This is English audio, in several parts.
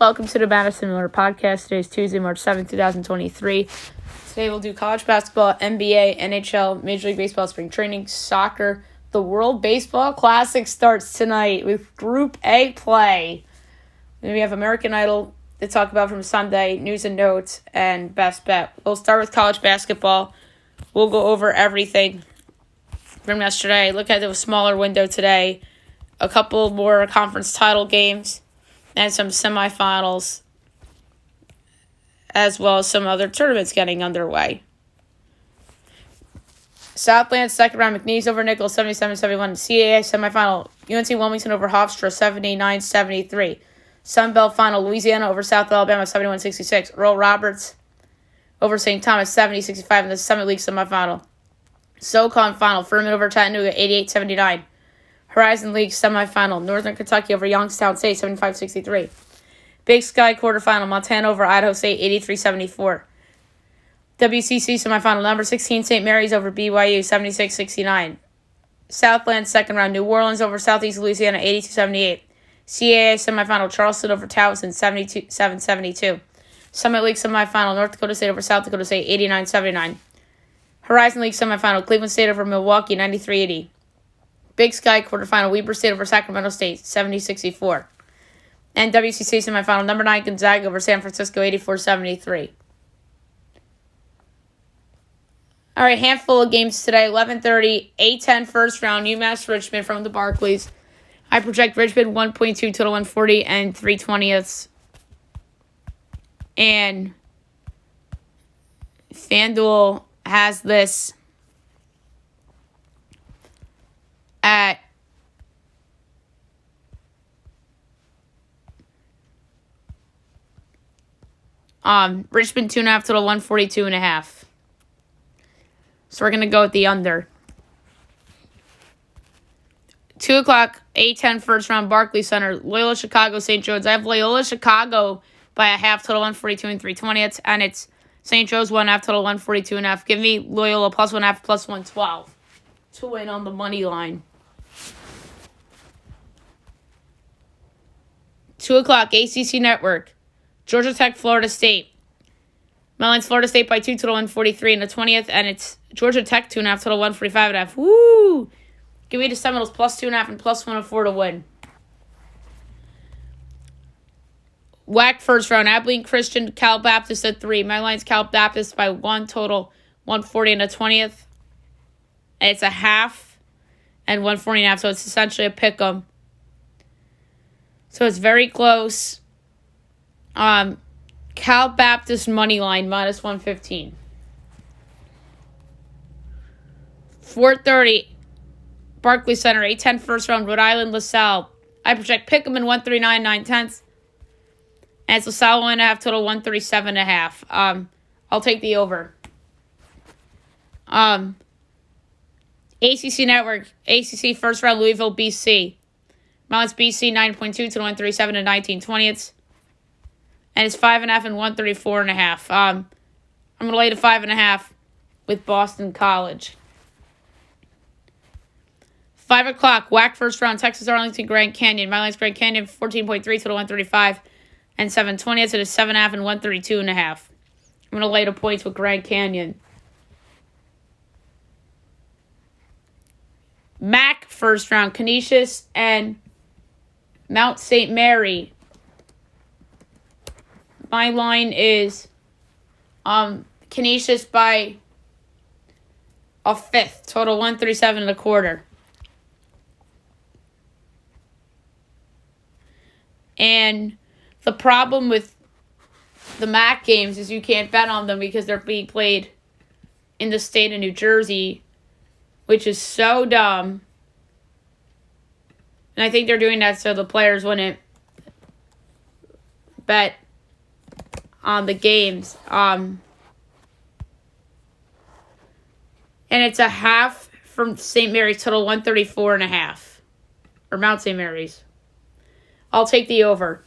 Welcome to the Madison Miller Podcast. Today is Tuesday, March 7th, 2023. Today we'll do college basketball, NBA, NHL, Major League Baseball, spring training, soccer. The World Baseball Classic starts tonight with Group A play. Then we have American Idol to talk about from Sunday, news and notes, and best bet. We'll start with college basketball. We'll go over everything from yesterday. Look at the smaller window today. A couple more conference title games and some semifinals, as well as some other tournaments getting underway. Southland second round, McNeese over Nichols 77-71. CAA semifinal, UNC Wilmington over Hofstra 79-73. Sun Belt final, Louisiana over South Alabama 71-66. Earl Roberts over St. Thomas 70-65 in the Summit League semifinal. SoCon final, Furman over Chattanooga 88-79. Horizon League semifinal, Northern Kentucky over Youngstown State 75-63. Big Sky quarterfinal, Montana over Idaho State 83-74. WCC semifinal, number 16 St. Mary's over BYU 76-69. Southland second round, New Orleans over Southeast Louisiana 82-78. CAA semifinal, Charleston over Towson 77-72. Summit League semifinal, North Dakota State over South Dakota State 89-79. Horizon League semifinal, Cleveland State over Milwaukee 93-80. Big Sky quarterfinal, Weber State over Sacramento State 70-64. And WCC semifinal, number 9 Gonzaga over San Francisco 84-73. All right, handful of games today. 11:30, A10 first round, UMass Richmond from the Barclays. I project Richmond 1.2, total 140 and 3/20. And FanDuel has this at Richmond 2.5, total 142.5. So we're going to go with the under. 2 o'clock, A10 first round, Barclays Center, Loyola Chicago, St. Joe's. I have Loyola Chicago by a half, total 142 and 3/20. And it's St. Joe's 1.5, total 142.5. Give me Loyola plus 1.5, plus 112 to win on the money line. 2 o'clock, ACC Network, Georgia Tech, Florida State. Mellon's Florida State by 2, total 143 in the 20th. And it's Georgia Tech 2.5, total 145.5. Woo! Give me the Seminoles plus 2.5 and plus 104 to win. WAC first round, Abilene Christian, Cal Baptist at 3. My line's Cal Baptist by 1, total 140 in the 20th. And it's a half and 140.5, so it's essentially a pick 'em. So it's very close. Cal Baptist money line minus 115. 4:30, Barclays Center, A10 first round, Rhode Island, LaSalle. I project pick 'em in 139 9/10. And it's LaSalle 1.5, total 137.5. I'll take the over. ACC Network, ACC first round, Louisville, BC. Mount's BC 9.2 to 137 and 19/20. And it's 5.5 and 134.5. I'm going to lay the 5.5 with Boston College. 5 o'clock, WAC first round, Texas Arlington, Grand Canyon. My line's Grand Canyon 14.3 total 135 and 7/20. It is 7.5 and 132.5. I'm going to lay the points with Grand Canyon. MAC first round, Canisius and Mount St. Mary. My line is Canisius by a fifth, total 137.25. And the problem with the MAC games is you can't bet on them because they're being played in the state of New Jersey, which is so dumb. And I think they're doing that so the players wouldn't bet on the games. And it's a half from St. Mary's, total 134.5. Or Mount St. Mary's. I'll take the over.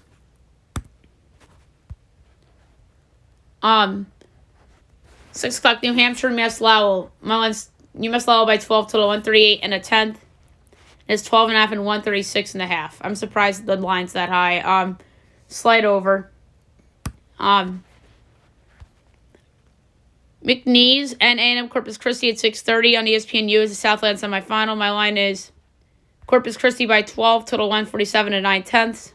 6 o'clock, New Hampshire, Mass Lowell. UMass Lowell by 12, total 138 and a 10th. It's 12.5 and 136.5. I'm surprised the line's that high. Slight over. McNeese and A&M Corpus Christi at 6:30 on ESPNU is the Southland semifinal. My line is Corpus Christi by 12, total 147 and 9/10.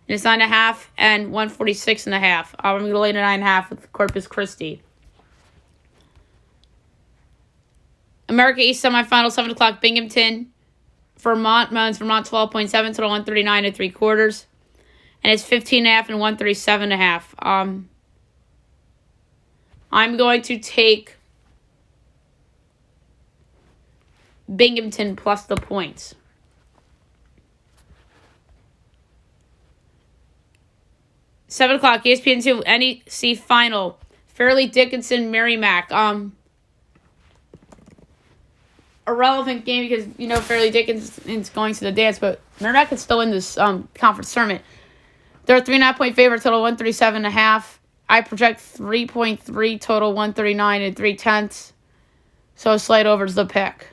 And it's 9.5 and 146.5. I'm going to lay to 9.5 with Corpus Christi. America East semifinal, 7 o'clock, Binghamton, Vermont. My line's Vermont 12.7, total 139 and 3/4. And it's 15.5 and 137.5. I'm going to take Binghamton plus the points. Seven o'clock, ESPN2 NEC final. Fairleigh Dickinson, Merrimack. Irrelevant game because Fairleigh Dickinson's going to the dance, but Merrimack is still in this conference tournament. They're a 3.5-point favorite, total 137.5. I project 3.3, total 139 and 3/10. So a slight over is the pick.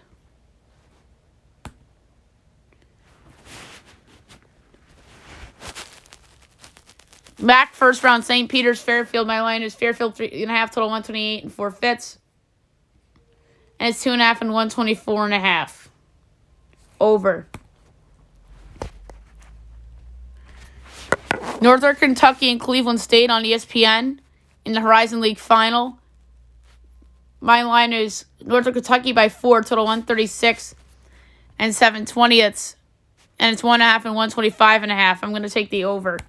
MAC first round, St. Peter's, Fairfield. My line is Fairfield 3.5, total 128 and 4/5. And it's 2.5 and 124.5. Over. Northern Kentucky and Cleveland State on ESPN in the Horizon League final. My line is Northern Kentucky by 4, total 136 and 7/20. And it's 1.5 and 125.5. I'm going to take the over.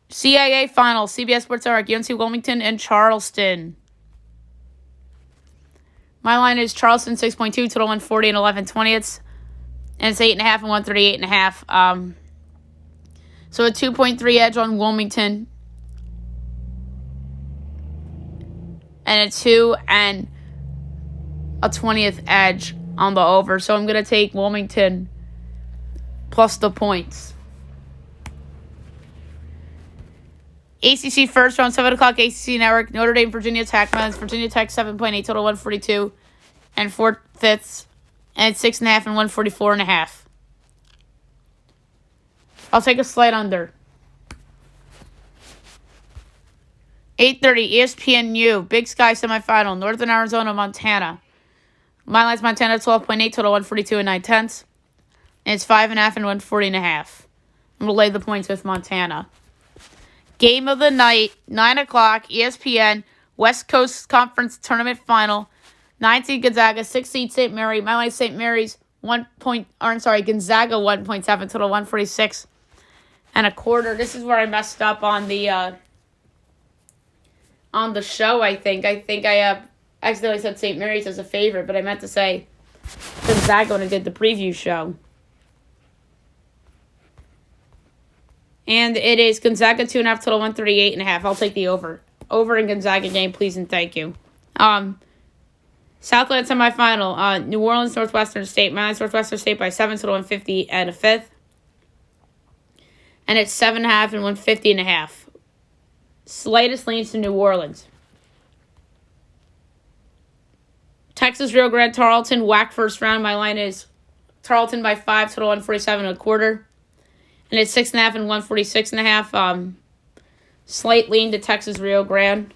CAA final, CBS Sports Network, UNC Wilmington and Charleston. My line is Charleston 6.2, total 140 and 11/20. And it's 8.5 and 138.5. So a 2.3 edge on Wilmington. And a 2 and a 20th edge on the over. So I'm going to take Wilmington plus the points. ACC first round, 7 o'clock, ACC Network, Notre Dame, Virginia Tech. Mine's Virginia Tech 7.8, total 142 and 4/5. And it's 6.5 and 144.5. I'll take a slight under. 8:30, ESPNU, Big Sky semifinal, Northern Arizona, Montana. My line's Montana 12.8, total 142 and 9/10. And it's 5.5 and 140.5. I'm going to lay the points with Montana. Game of the night, 9 o'clock, ESPN, West Coast Conference Tournament Final. 9 seed Gonzaga, 6 seed St. Mary. My line St. Mary's Gonzaga 1.7, total 146 and 1/4. This is where I messed up on the show, I think. I accidentally said St. Mary's as a favorite, but I meant to say Gonzaga when I did the preview show. And it is Gonzaga 2.5, total 138.5. I'll take the over. Over in Gonzaga game, please and thank you. Southland semifinal, New Orleans, Northwestern State. Mine's Northwestern State by 7, total 150 and 1/5. And it's 7.5 and 150.5. Slightest leans to New Orleans. Texas, Rio Grande, Tarleton, WAC first round. My line is Tarleton by 5, total 147 and 1/4. And it's 6.5 and 146.5. Slight lean to Texas, Rio Grande.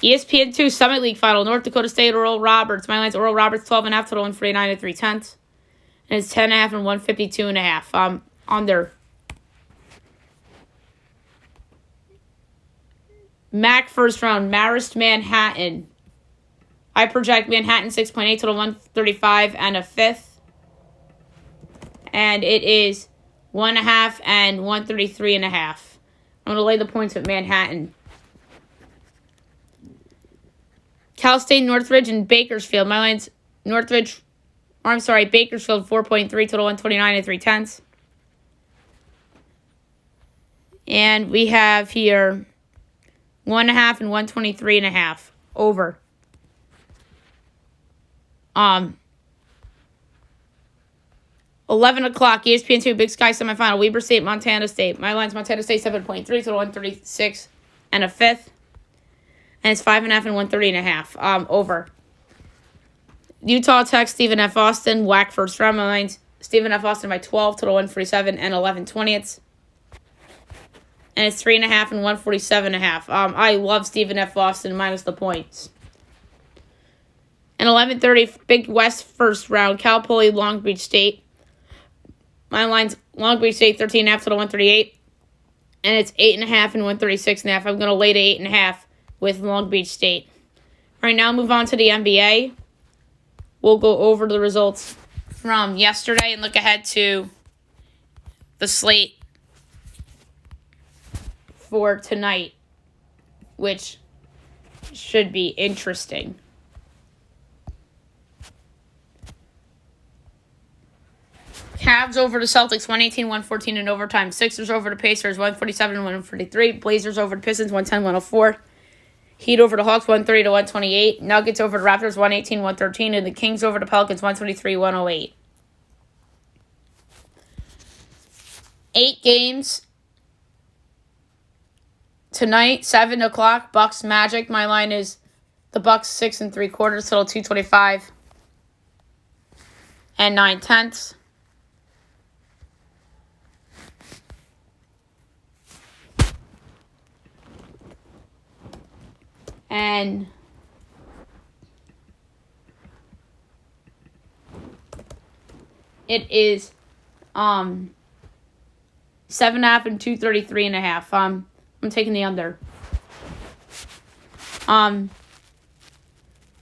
ESPN2 Summit League Final, North Dakota State, Oral Roberts. My line's Oral Roberts 12.5, total 149 and 3/10. And it's 10.5 and 152.5. Under. MAC first round, Marist, Manhattan. I project Manhattan 6.8, total 135 and 1/5. And it is 1.5 and 133.5. I'm going to lay the points at Manhattan. Cal State, Northridge, and Bakersfield. My line's Bakersfield 4.3, total 129 and 3/10. And we have here 1.5 and 123.5. Over. 11 o'clock, ESPN2, Big Sky semifinal, Weber State, Montana State. My line's Montana State 7.3, total 136 and 1/5. And it's 5.5 and 130.5. Over. Utah Tech, Stephen F. Austin, whack first round. My line's Stephen F. Austin by 12, total 147 and 11/20. And it's 3.5 and 147.5. I love Stephen F. Austin minus the points. And 11:30, Big West first round, Cal Poly, Long Beach State. My line's Long Beach State 13.5, total 138. And it's 8.5 and 136.5. I'm going to lay to 8.5 with Long Beach State. All right, now move on to the NBA. We'll go over the results from yesterday and look ahead to the slate for tonight, which should be interesting. Cavs over the Celtics, 118-114 in overtime. Sixers over the Pacers, 147-143. Blazers over the Pistons, 110-104. Heat over the Hawks, 130-128. Nuggets over the Raptors, 118-113. And the Kings over the Pelicans, 123-108. 8 games tonight, 7 o'clock, Bucks Magic. My line is the Bucks 6 3/4, total 225 and 9/10. And it is 7.5 and 233.5. I'm taking the under.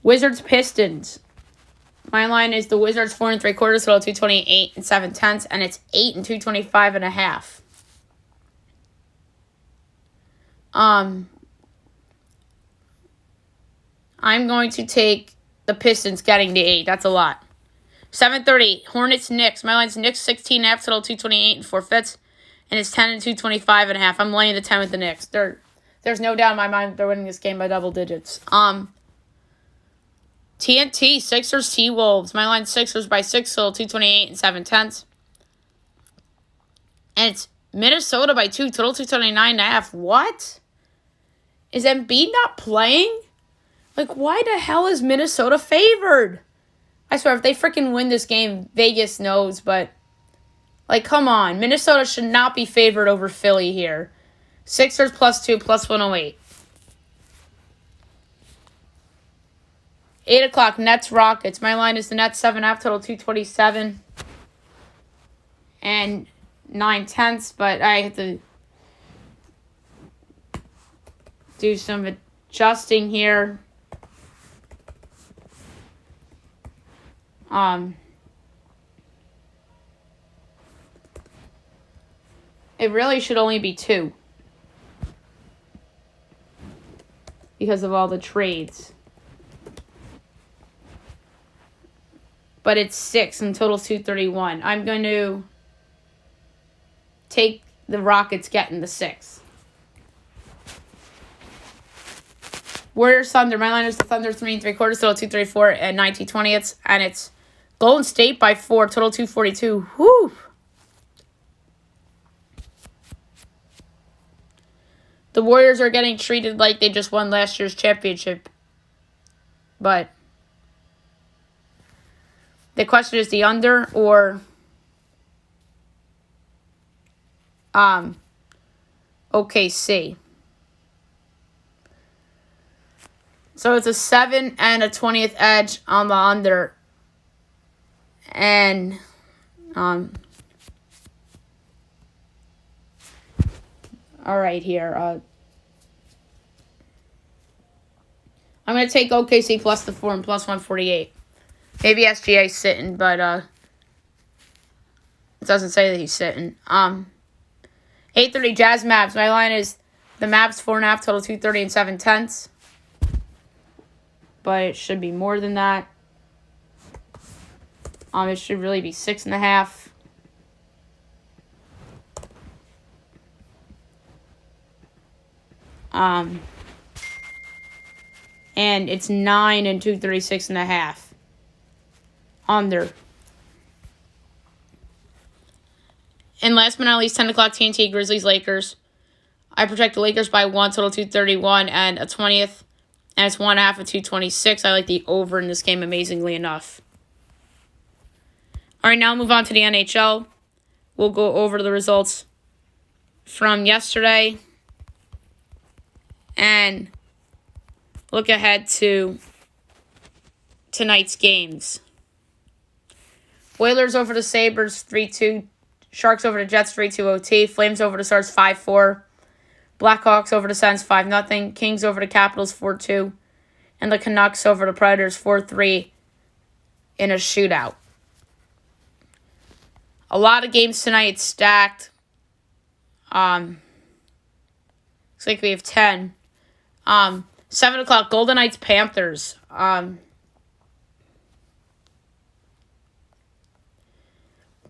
Wizards Pistons. My line is the Wizards 4 3/4, total 228 and 7/10, and it's 8 and 225.5. I'm going to take the Pistons getting the 8. That's a lot. 7:30, Hornets Knicks. My line's Knicks 16.5, total 228 and 4/5, and it's 10 and 225.5. I'm laying the 10 with the Knicks. There's no doubt in my mind that they're winning this game by double digits. TNT, Sixers, T-Wolves. My line's Sixers by 6, total 228 and 7/10. And it's Minnesota by 2, total 229.5. What? Is Embiid not playing? Like, why the hell is Minnesota favored? I swear, if they freaking win this game, Vegas knows, but, like, come on. Minnesota should not be favored over Philly here. Sixers +2, +108. 8 o'clock, Nets, Rockets. My line is the Nets 7.5, total 227 and 9/10, but I have to do some adjusting here. It really should only be 2 because of all the trades. But it's 6 and total 231. I'm going to take the Rockets getting the 6. Warriors Thunder. My line is the Thunder 3 3/4, total 234 and 19/20, and it's Golden State by 4, total 242. Whew. The Warriors are getting treated like they just won last year's championship. But the question is the under or OKC. So it's a 7 and a 20th edge on the under. And all right here. I'm going to take OKC plus the 4 and plus 148. Maybe SGA's sitting, but it doesn't say that he's sitting. 8:30 Jazz Mavs. My line is the Mavs 4.5, total 230 and 7/10. But it should be more than that. It should really be 6.5. And it's 9 and 236.5. Under. And last but not least, 10 o'clock TNT, Grizzlies, Lakers. I project the Lakers by 1, total 231 and a 20th. And it's 1/2 of 226. I like the over in this game, amazingly enough. All right, now move on to the NHL. We'll go over the results from yesterday and look ahead to tonight's games. Oilers over the Sabres 3-2. Sharks over the Jets 3-2 OT. Flames over the Stars 5-4. Blackhawks over the Sens 5-0. Kings over the Capitals 4-2. And the Canucks over the Predators 4-3 in a shootout. A lot of games tonight stacked. Looks like we have 10. 7 o'clock, Golden Knights Panthers.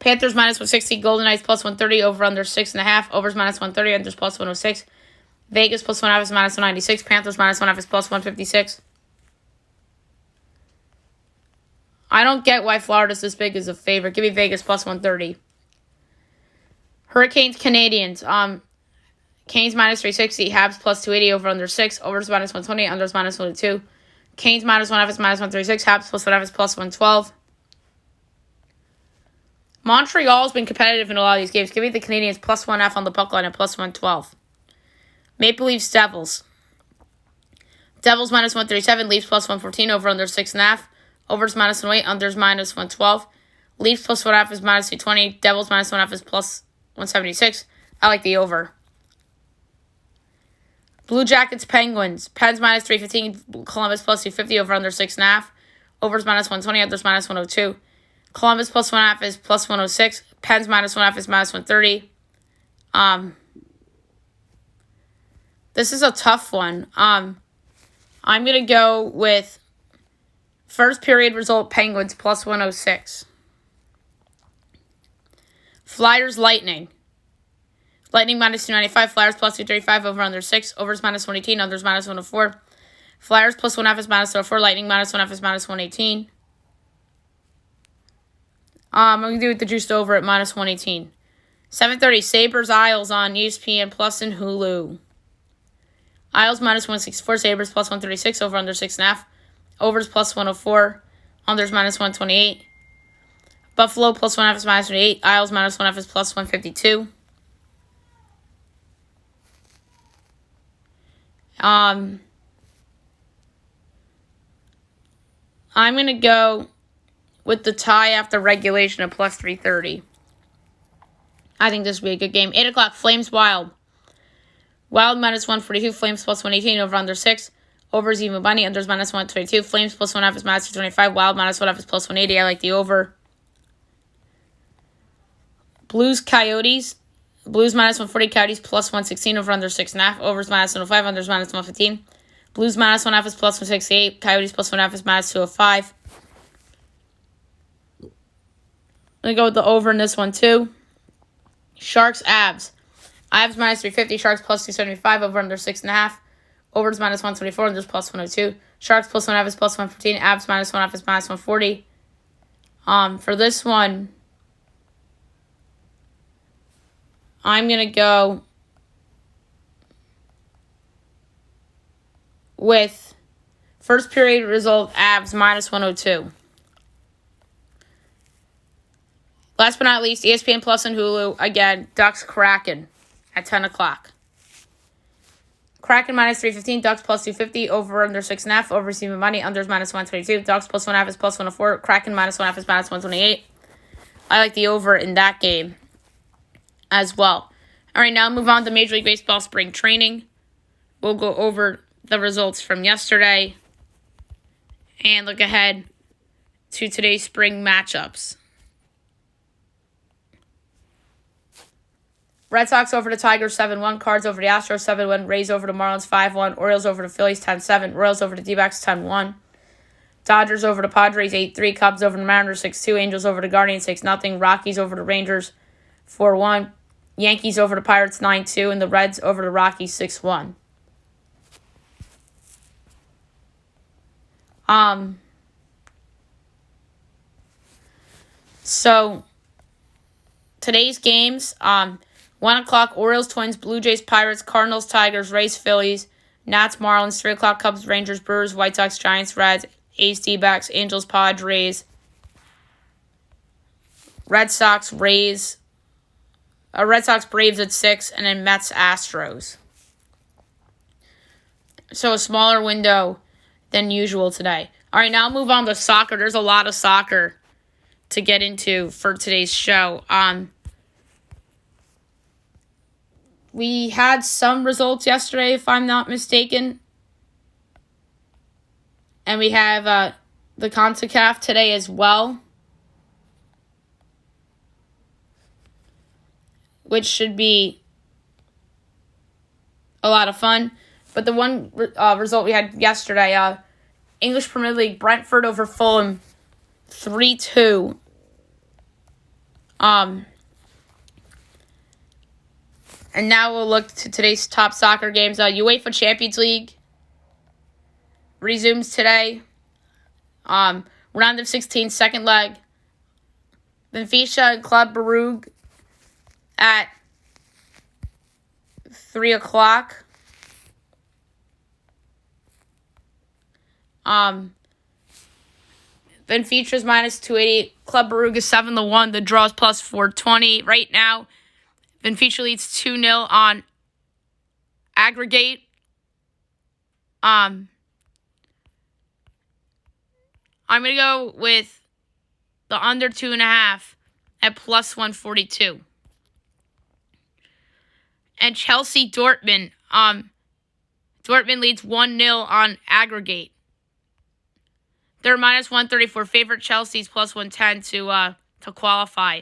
Panthers minus 160, Golden Knights plus 130, over under 6.5. Overs minus 130, unders plus 106. Vegas plus 1.5 is minus 196. Panthers minus 1.5 is plus 156. I don't get why Florida's this big as a favorite. Give me Vegas plus 130. Hurricanes Canadians. Canes minus 360. Habs plus 280. Over under 6. Overs minus 120. Unders minus 102. Canes minus 1.5 is minus 136. Habs plus 1.5 is plus 112. Montreal's been competitive in a lot of these games. Give me the Canadians plus 1.5 on the puck line and plus 112. Maple Leafs Devils. Devils minus 137. Leafs plus 114. Over under 6.5. Overs minus 108. Unders minus 112. Leafs plus 1.5 is minus 220. Devils minus 1.5 is plus 176. I like the over. Blue Jackets Penguins. Pens minus 315. Columbus plus 250. Over under 6.5. Overs minus 120. Unders minus 102. Columbus plus 1.5 is plus 106. Pens minus 1.5 is minus 130. This is a tough one. I'm going to go with first period result Penguins plus 106. Flyers Lightning. Lightning minus 295. Flyers plus 235. Over under 6. Overs minus 118. Unders minus 104. Flyers plus 1.5 is minus 104. Lightning minus 1.5 is minus 118. I'm going to do it the juiced over at minus 118. 7:30, Sabres Isles on ESPN Plus and Hulu. Isles minus 164, Sabres plus 136, over under 6.5. Overs plus 104, unders minus 128. Buffalo plus 1.5 is minus 28. Isles minus 1.5 is plus 152. I'm going to go with the tie after regulation at plus 330. I think this will be a good game. 8 o'clock, Flames Wild. Wild minus 142, Flames plus 118, over under 6. Overs even money, unders minus 122. Flames plus 1.5 is minus 225. Wild minus 1.5 is plus 180. I like the over. Blues Coyotes. Blues minus 140, Coyotes plus 116, over under 6.5. Overs minus 105, unders minus 115. Blues minus 1.5 is plus 168. Coyotes plus 1.5 is minus 205. I'm going to go with the over in this one too. Sharks Abs. Abs minus 350, Sharks plus 275, over under 6.5. Overs minus 124, unders plus 102. Sharks plus 1.5 is plus 115. Abs minus 1.5 is minus 140. For this one, I'm going to go with first period result, Abs minus 102. Last but not least, ESPN Plus and Hulu, again, Ducks Kraken at 10 o'clock. Kraken minus 315, Ducks plus 250, over under 6.5, over receiving money, unders minus 122. Ducks plus 1.5 is plus 104. Kraken minus 1.5 is minus 128. I like the over in that game as well. All right, now move on to Major League Baseball spring training. We'll go over the results from yesterday and look ahead to today's spring matchups. Red Sox over the Tigers 7-1. Cards over the Astros 7-1. Rays over the Marlins 5-1. Orioles over the Phillies 10-7. Royals over the D-backs 10-1. Dodgers over the Padres 8-3. Cubs over the Mariners 6-2. Angels over the Guardians 6-0. Rockies over the Rangers 4-1. Yankees over the Pirates 9-2. And the Reds over the Rockies 6-1. So today's games, 1 o'clock, Orioles, Twins, Blue Jays, Pirates, Cardinals, Tigers, Rays, Phillies, Nats, Marlins, 3 o'clock, Cubs, Rangers, Brewers, White Sox, Giants, Reds, A's, D-backs, Angels, Padres, Red Sox, Rays, Red Sox, Braves at 6, and then Mets, Astros. So a smaller window than usual today. All right, now I'll move on to soccer. There's a lot of soccer to get into for today's show. We had some results yesterday, if I'm not mistaken. And we have the CONCACAF today as well, which should be a lot of fun. But the one result we had yesterday, English Premier League, Brentford over Fulham, 3-2. And now we'll look to today's top soccer games. UEFA Champions League resumes today. Round of 16, second leg. Benfica and Club Brugge at 3 o'clock. Benfica's minus 280. Club Brugge is 7-1. The draw is plus 420. Right now, Benfica leads 2-0 on aggregate. I'm going to go with the under 2.5 at plus 142. And Chelsea Dortmund. Dortmund leads 1-0 on aggregate. They're minus 134 favorite. Chelsea's plus 110 to qualify.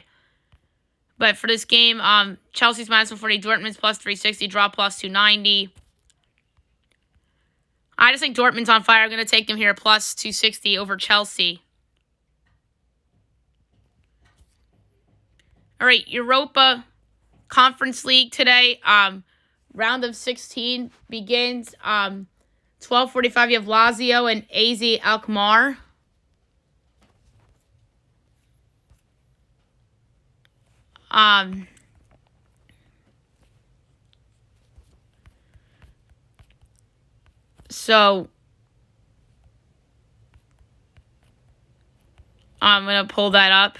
But for this game, Chelsea's minus 140, Dortmund's plus 360, draw plus 290. I just think Dortmund's on fire. I'm going to take them here plus 260 over Chelsea. All right, Europa Conference League today. Round of 16 begins. 12:45, you have Lazio and AZ Alkmaar. So I'm going to pull that up.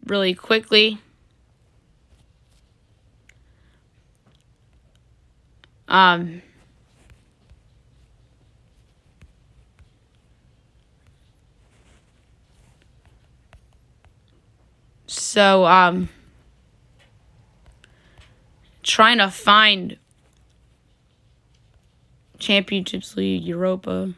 Really quickly. So, trying to find Championships League, Europa.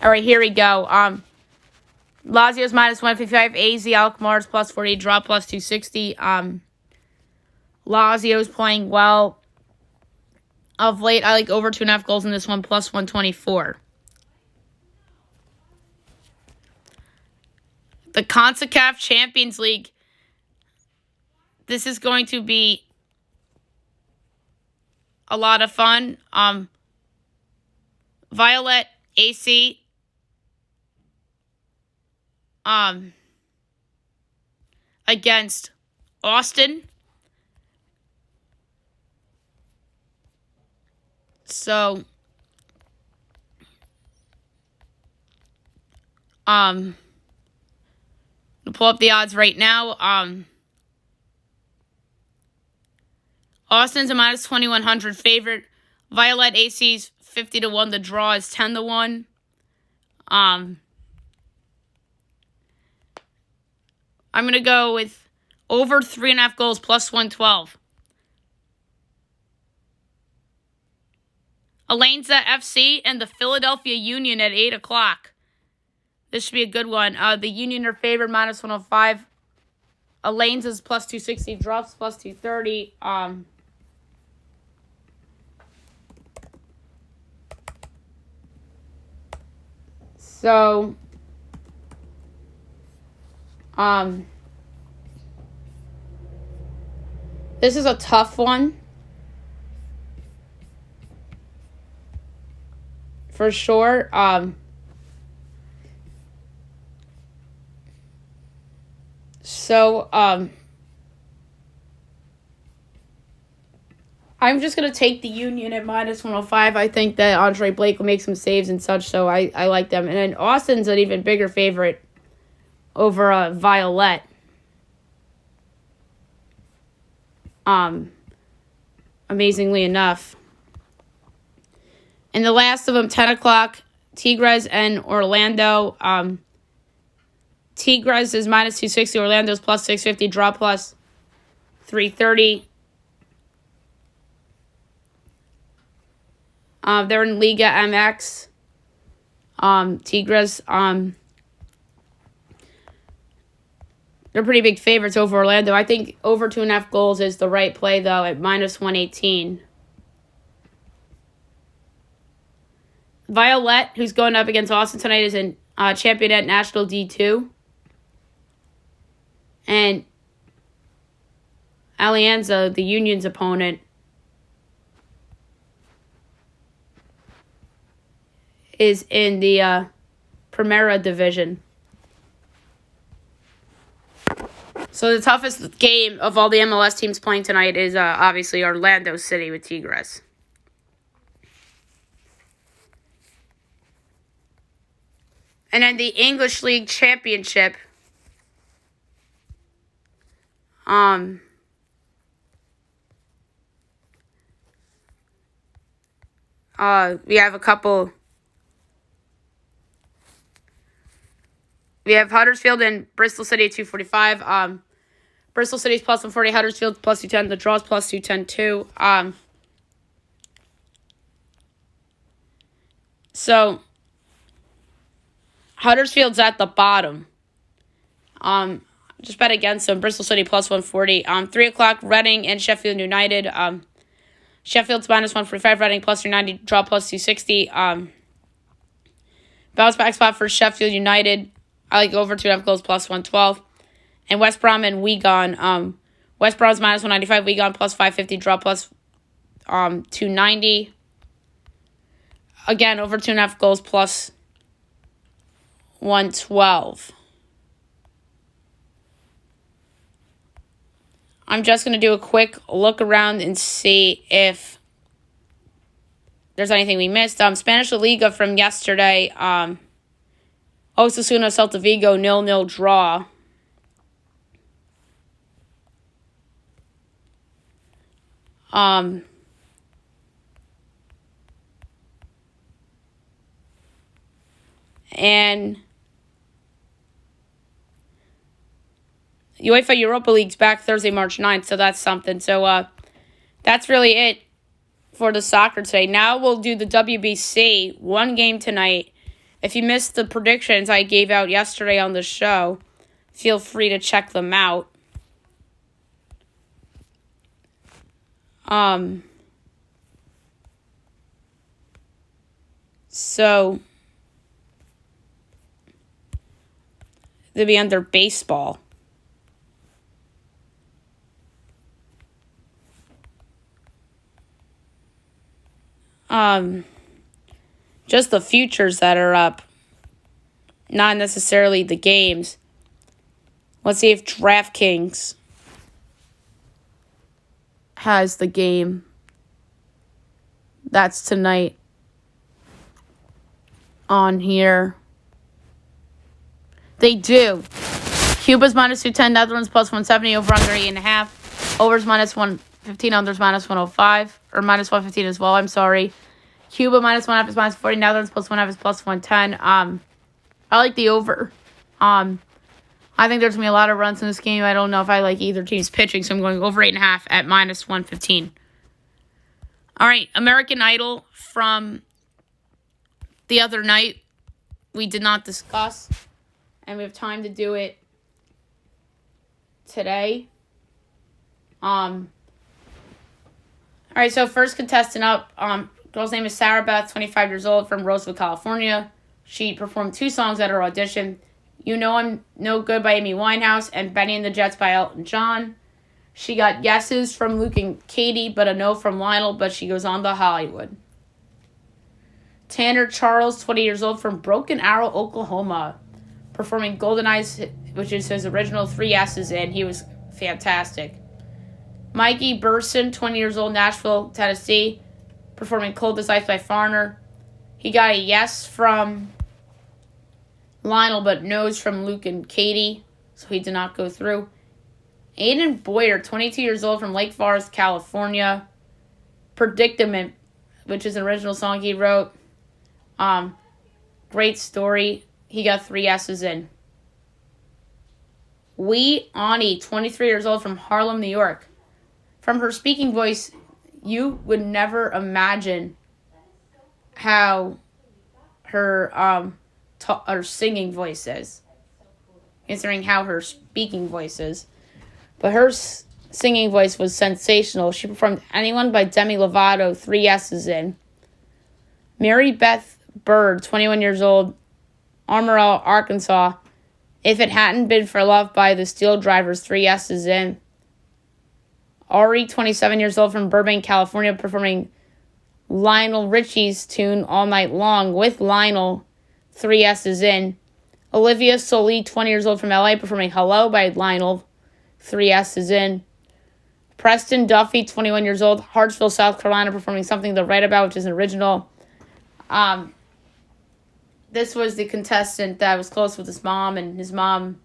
All right, here we go. Lazio's minus 155, AZ Alkmaar's plus 40, draw plus 260. Lazio's playing well. Of late, I like over 2.5 goals in this one, plus 124. The CONCACAF Champions League. This is going to be a lot of fun. Violet AC. Against Austin. So, to pull up the odds right now. Austin's a minus 2,100 favorite. Violet AC's 50-1. The draw is 10-1. I'm going to go with over 3.5 goals plus 112. Alainza FC and the Philadelphia Union at 8 o'clock. This should be a good one. The Union are favored minus 105. Alainza's plus 260. Drops plus 230. So, this is a tough one for sure. I'm just going to take the Union at -105. I think that Andre Blake will make some saves and such, so I like them. And then Austin's an even bigger favorite over Violet. Amazingly enough. And the last of them, 10 o'clock, Tigres and Orlando. Tigres is -260. Orlando's +650. Draw +330. They're in Liga MX. Tigres, they're pretty big favorites over Orlando. I think over 2.5 goals is the right play, though, at -118. Violet, who's going up against Austin tonight, is in champion at National D2. And Alianza, the Union's opponent, is in the Primera Division. So the toughest game of all the MLS teams playing tonight is obviously Orlando City with Tigres. And then the English League Championship. We have a couple. We have Huddersfield and Bristol City at 245. Bristol City's +140, Huddersfield +210. The draw's +210 too. So Huddersfield's at the bottom. Just bet against them. Bristol City +140. 3 o'clock, Reading and Sheffield United. Sheffield's -145, Reading +390, draw +260. Bounce back spot for Sheffield United. I like over 2.5 goals +112. And West Brom and Wigan. West Brom's -195, Wigan +550, draw +290. Again, over 2.5 goals +112. I'm just going to do a quick look around and see if there's anything we missed. Spanish La Liga from yesterday. Osasuna, Celta Vigo, 0-0 draw. And UEFA Europa League's back Thursday, March 9th, so that's something. So that's really it for the soccer today. Now we'll do the WBC, one game tonight. If you missed the predictions I gave out yesterday on the show, feel free to check them out. So they'll be under baseball. Just the futures that are up, not necessarily the games. Let's see if DraftKings has the game. That's tonight on here. They do. Cuba's -210, Netherlands +170, over under 8.5. Overs -115, unders -105, or -115 as well, I'm sorry. Cuba -1.5 is -40, Netherlands +1.5 is +110. I like the over. I think there's going to be a lot of runs in this game. I don't know if I like either team's pitching, so I'm going over 8.5 at -115. All right, American Idol from the other night we did not discuss, and we have time to do it today. All right, so first contestant up, girl's name is Sarah Beth, 25 years old, from Roseville, California. She performed 2 songs at her audition. You Know I'm No Good by Amy Winehouse and Benny and the Jets by Elton John. She got yeses from Luke and Katie, but a no from Lionel, but she goes on to Hollywood. Tanner Charles, 20 years old, from Broken Arrow, Oklahoma, performing Golden Eyes, which is his original 3 S's in. He was fantastic. Mikey Burson, 20 years old, Nashville, Tennessee, performing Cold as Ice by Foreigner. He got a yes from Lionel, but no's from Luke and Katie, so he did not go through. Aiden Boyer, 22 years old, from Lake Forest, California. Predicament, which is an original song he wrote. Great story. He got 3 S's in. Wee Ani, 23 years old, from Harlem, New York. From her speaking voice, you would never imagine how her her singing voice is, considering how her speaking voice is. But her singing voice was sensational. She performed Anyone by Demi Lovato, 3 S's in. Mary Beth Bird, 21 years old, Amarillo, Arkansas. If It Hadn't Been for Love by the Steel Drivers, 3 S's in. Ari, 27 years old, from Burbank, California, performing Lionel Richie's tune All Night Long with Lionel, 3 S's in. Olivia Soli, 20 years old, from LA, performing Hello by Lionel, 3 S's in. Preston Duffy, 21 years old, Hartsville, South Carolina, performing Something to Write About, which is an original. This was the contestant that was close with his mom, and his mom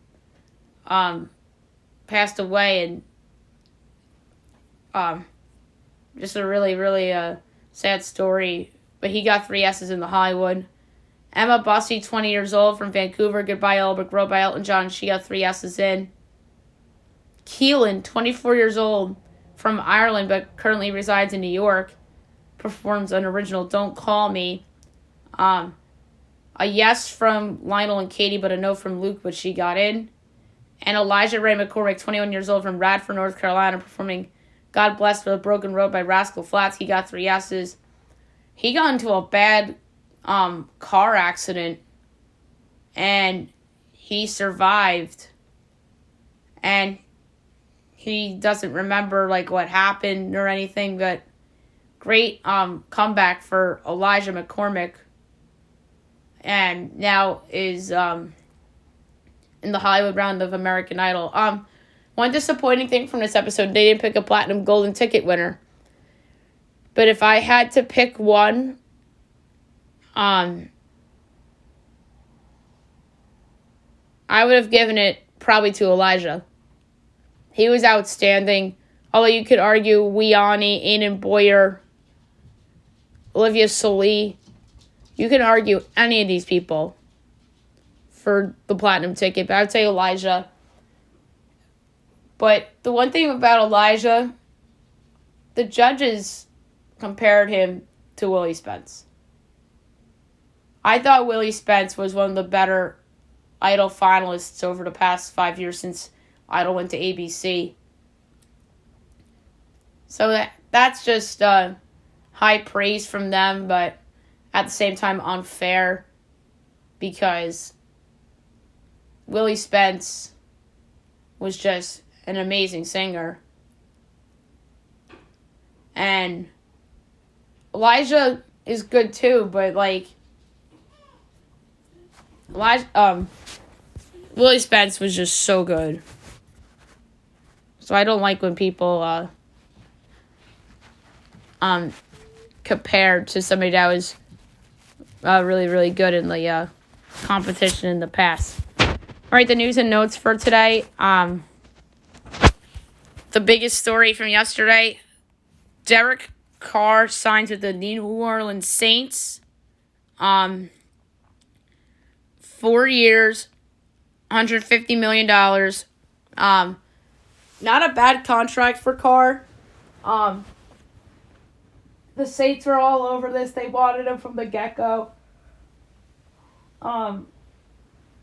passed away, and just a really, really sad story. But he got 3 S's in the Hollywood. Emma Bussey, 20 years old, from Vancouver, Goodbye Yellow Brick Road by Elton John. She got 3 S's in. Keelan, 24 years old, from Ireland, but currently resides in New York, performs an original Don't Call Me. A yes from Lionel and Katie, but a no from Luke, but she got in. And Elijah Ray McCormick, 21 years old, from Radford, North Carolina, performing God Bless for the Broken Road by Rascal Flatts. He got 3 S's. He got into a bad car accident, and he survived. And he doesn't remember what happened or anything, but great comeback for Elijah McCormick. And now is in the Hollywood round of American Idol. One disappointing thing from this episode, they didn't pick a platinum golden ticket winner. But if I had to pick one, I would have given it probably to Elijah. He was outstanding. Although you could argue Weani, Aiden Boyer, Olivia Soli. You can argue any of these people for the platinum ticket, but I would say Elijah. But the one thing about Elijah, the judges compared him to Willie Spence. I thought Willie Spence was one of the better Idol finalists over the past 5 years since Idol went to ABC. So that's just high praise from them, but at the same time unfair, because Willie Spence was just an amazing singer. And Elijah is good too, but Willie Spence was just so good. So I don't like when people compared to somebody that was really, really good in the competition in the past. All right, the news and notes for today. The biggest story from yesterday, Derek Carr signs with the New Orleans Saints. 4 years, $150 million. Not a bad contract for Carr. The Saints were all over this. They wanted him from the get-go.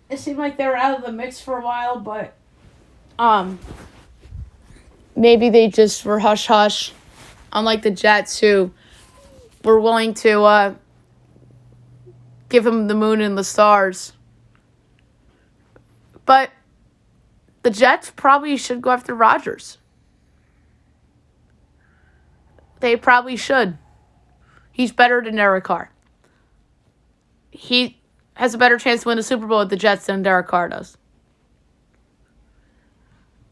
It seemed like they were out of the mix for a while, but maybe they just were hush-hush. Unlike the Jets, who were willing to give him the moon and the stars. But the Jets probably should go after Rodgers. They probably should. He's better than Derek Carr. he has a better chance to win the Super Bowl with the Jets than Derek Carr does.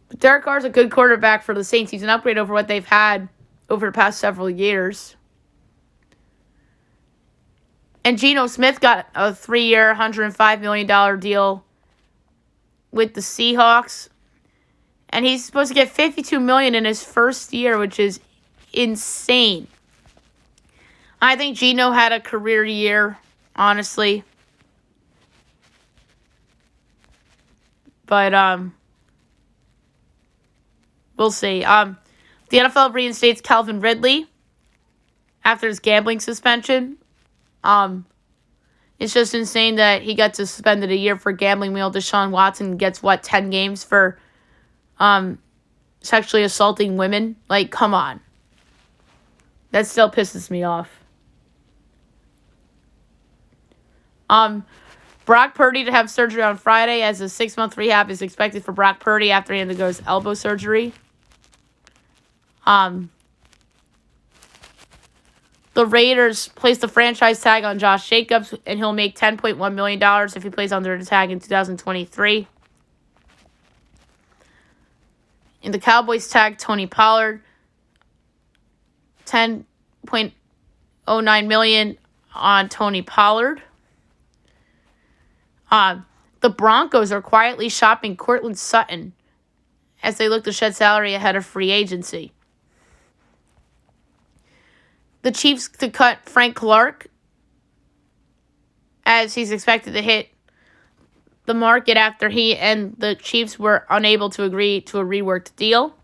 But Derek Carr's a good quarterback for the Saints. He's an upgrade over what they've had over the past several years. And Geno Smith got a 3-year, $105 million deal with the Seahawks. And he's supposed to get $52 million in his first year, which is insane. I think Geno had a career year, honestly. But we'll see. The NFL reinstates Calvin Ridley after his gambling suspension. It's just insane that he got suspended a year for gambling. Meanwhile, Deshaun Watson gets, 10 games for sexually assaulting women? Like, come on. That still pisses me off. Brock Purdy to have surgery on Friday, as a 6-month rehab is expected for Brock Purdy after he undergoes elbow surgery. The Raiders placed the franchise tag on Josh Jacobs, and he'll make $10.1 million if he plays under the tag in 2023. And the Cowboys tag Tony Pollard, $10.09 million on Tony Pollard. The Broncos are quietly shopping Courtland Sutton as they look to shed salary ahead of free agency. The Chiefs to cut Frank Clark as he's expected to hit the market after he and the Chiefs were unable to agree to a reworked deal.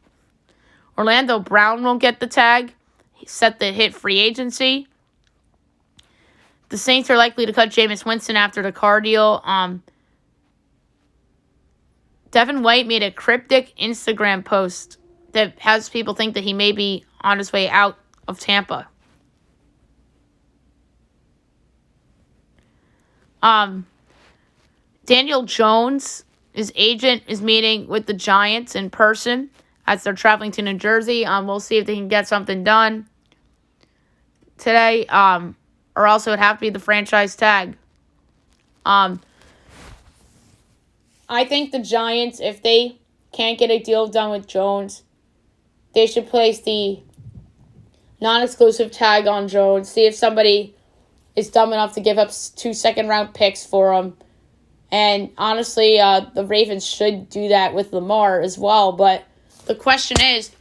Orlando Brown won't get the tag. He's set to hit free agency. The Saints are likely to cut Jameis Winston after the Carr deal. Devin White made a cryptic Instagram post that has people think that he may be on his way out of Tampa. Daniel Jones, his agent, is meeting with the Giants in person as they're traveling to New Jersey. We'll see if they can get something done today. Or also it'd have to be the franchise tag. I think the Giants, if they can't get a deal done with Jones, they should place the non-exclusive tag on Jones. See if somebody is dumb enough to give up 2 second-round picks for him. And honestly, the Ravens should do that with Lamar as well. But the question is,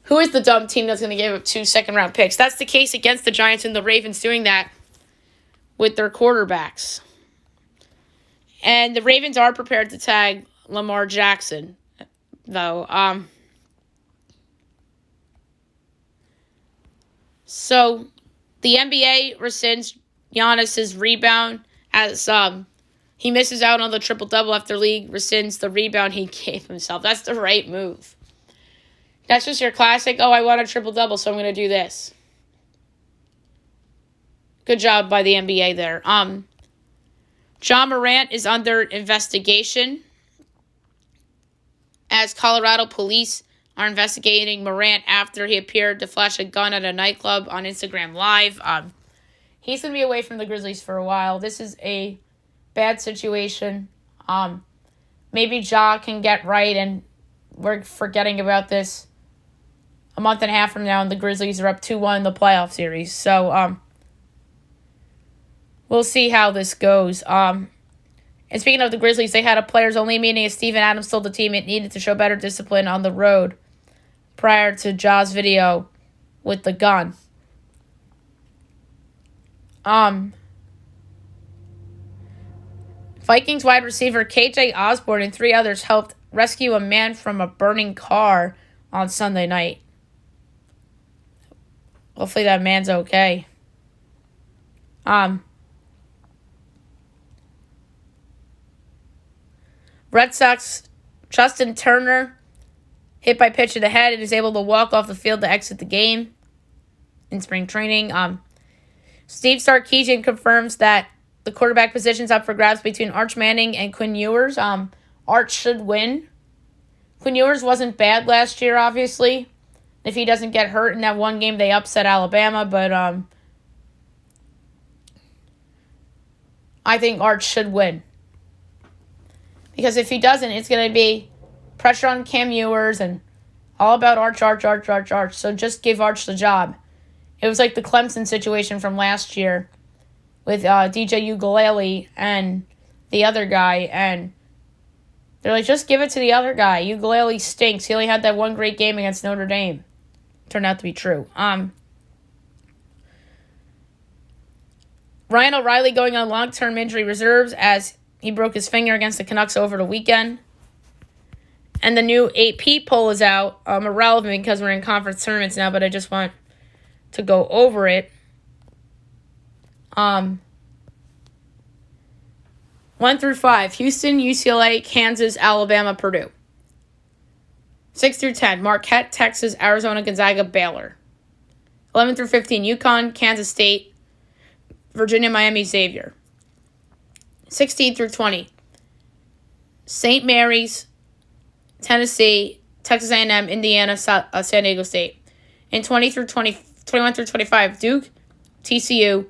who is the dumb team that's going to give up 2 second-round picks? That's the case against the Giants and the Ravens doing that with their quarterbacks. And the Ravens are prepared to tag Lamar Jackson, though. So, the NBA rescinds Giannis's rebound as he misses out on the triple-double after league rescinds the rebound he gave himself. That's the right move. That's just your classic, I want a triple-double, so I'm going to do this. Good job by the NBA there. John Morant is under investigation as Colorado police are investigating Morant after he appeared to flash a gun at a nightclub on Instagram Live. He's going to be away from the Grizzlies for a while. This is a bad situation. Maybe Ja can get right, and we're forgetting about this a month and a half from now, and the Grizzlies are up 2-1 in the playoff series. So, we'll see how this goes. And speaking of the Grizzlies, they had a players-only meeting as Steven Adams told the team it needed to show better discipline on the road prior to Ja's video with the gun. Vikings wide receiver KJ Osborne and 3 others helped rescue a man from a burning car on Sunday night. Hopefully that man's okay. Red Sox Justin Turner hit by pitch to the head and is able to walk off the field to exit the game in spring training. Steve Sarkisian confirms that the quarterback position's up for grabs between Arch Manning and Quinn Ewers. Arch should win. Quinn Ewers wasn't bad last year, obviously. If he doesn't get hurt in that one game, they upset Alabama. But I think Arch should win. Because if he doesn't, it's going to be pressure on Cam Ewers and all about Arch. So just give Arch the job. It was like the Clemson situation from last year with DJ Ugalele and the other guy. And they're like, just give it to the other guy. Ugalele stinks. He only had that one great game against Notre Dame. Turned out to be true. Ryan O'Reilly going on long-term injury reserves as he broke his finger against the Canucks over the weekend. And the new AP poll is out. Irrelevant because we're in conference tournaments now, but I just want to go over it. 1 through 5, Houston, UCLA, Kansas, Alabama, Purdue. 6 through 10, Marquette, Texas, Arizona, Gonzaga, Baylor. 11 through 15, UConn, Kansas State, Virginia, Miami, Xavier. 16 through 20, St. Mary's, Tennessee, Texas A&M, Indiana, San Diego State. And 21 through 25, Duke, TCU,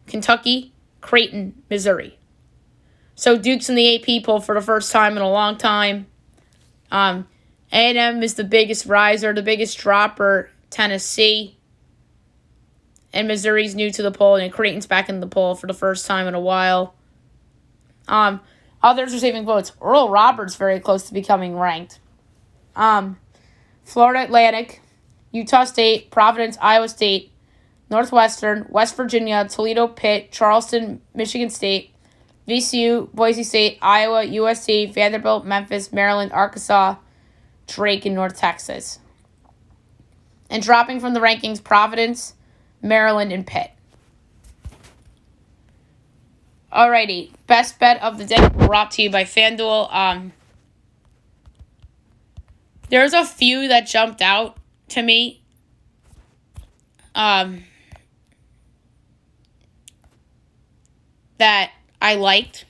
Kentucky, Creighton, Missouri. So Duke's in the AP poll for the first time in a long time. A&M is the biggest riser, the biggest dropper, Tennessee. And Missouri's new to the poll, and Creighton's back in the poll for the first time in a while. Others receiving votes. Oral Roberts very close to becoming ranked. Florida Atlantic, Utah State, Providence, Iowa State, Northwestern, West Virginia, Toledo, Pitt, Charleston, Michigan State, VCU, Boise State, Iowa, USC, Vanderbilt, Memphis, Maryland, Arkansas, Drake, and North Texas. And dropping from the rankings, Providence, Maryland, and Pitt. Alrighty, best bet of the day brought to you by FanDuel. There's a few that jumped out to me. That I liked.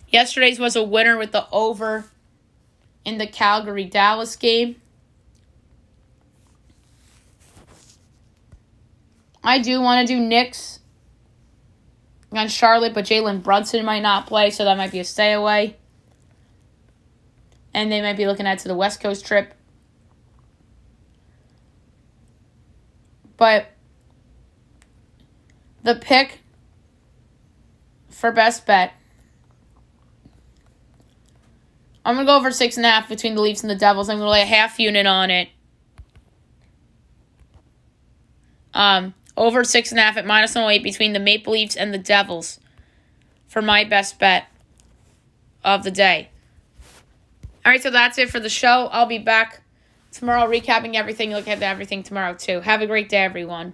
Yesterday's was a winner with the over in the Calgary-Dallas game. I do want to do Knicks against Charlotte, but Jalen Brunson might not play, so that might be a stay away. And they might be looking at to the West Coast trip. But the pick for best bet, I'm going to go over 6.5 between the Leafs and the Devils. I'm going to lay a half unit on it. Over 6.5 at -108 between the Maple Leafs and the Devils for my best bet of the day. All right, so that's it for the show. I'll be back tomorrow recapping everything. Look at everything tomorrow, too. Have a great day, everyone.